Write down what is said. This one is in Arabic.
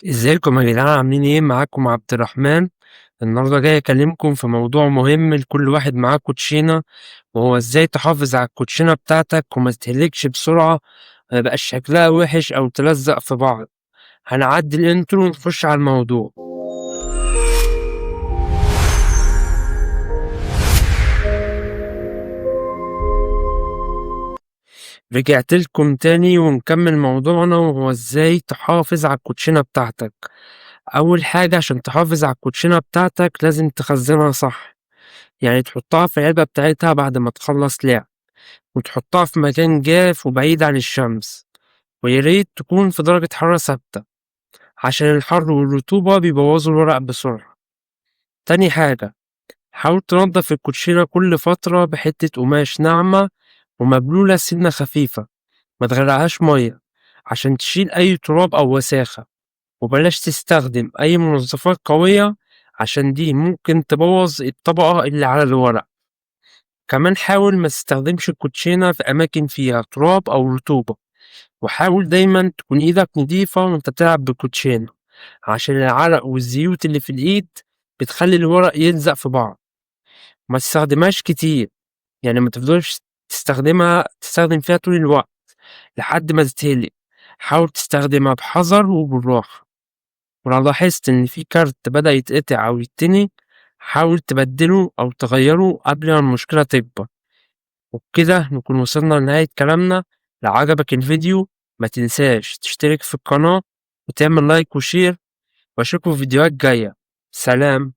ازيكم يا جدعان عاملين ايه؟ معاكم عبد الرحمن. النهارده جاي اكلمكم في موضوع مهم لكل واحد معاه كوتشينه، وهو ازاي تحافظ على الكوتشينه بتاعتك وما تتهلكش بسرعه، ما يبقاش شكلها وحش او تلزق في بعض. هنعدي الانترو ونخش على الموضوع. رجعت لكم تاني ونكمل موضوعنا، وهو ازاي تحافظ على الكوتشينه بتاعتك. اول حاجه عشان تحافظ على الكوتشينه بتاعتك لازم تخزنها صح، يعني تحطها في العلبة بتاعتها بعد ما تخلص لعب، وتحطها في مكان جاف وبعيد عن الشمس، وياريت تكون في درجة حرارة ثابتة عشان الحر والرطوبة بيبوظوا الورق بسرعة. تاني حاجة، حاول تنضف الكوتشينة كل فترة بحتة قماش ناعمة ومبلولة سنة خفيفة، ما تغرقهاش مية عشان تشيل أي تراب أو وساخة، وبلاش تستخدم أي منظفات قوية عشان دي ممكن تبوظ الطبقة اللي على الورق. كمان حاول ما تستخدمش الكوتشينة في أماكن فيها تراب أو رطوبة، وحاول دايما تكون إيدك نضيفة وأنت بتلعب بالكوتشينة، عشان العرق والزيوت اللي في الإيد بتخلي الورق يلزق في بعض. ما تستخدمهاش كتير، يعني ما تفضلش تستخدم فيها طول الوقت لحد ما تتهلك. حاول تستخدمها بحذر وبالراحة، ولو لاحظت إن في كارت بدأ يتقطع أو يتني حاول تبدله أو تغيره قبل ما المشكلة تكبر. وبكده نكون وصلنا لنهاية كلامنا. لو عجبك الفيديو ما تنساش تشترك في القناة وتعمل لايك وشير، واشوفكم في فيديوهات جاية. سلام.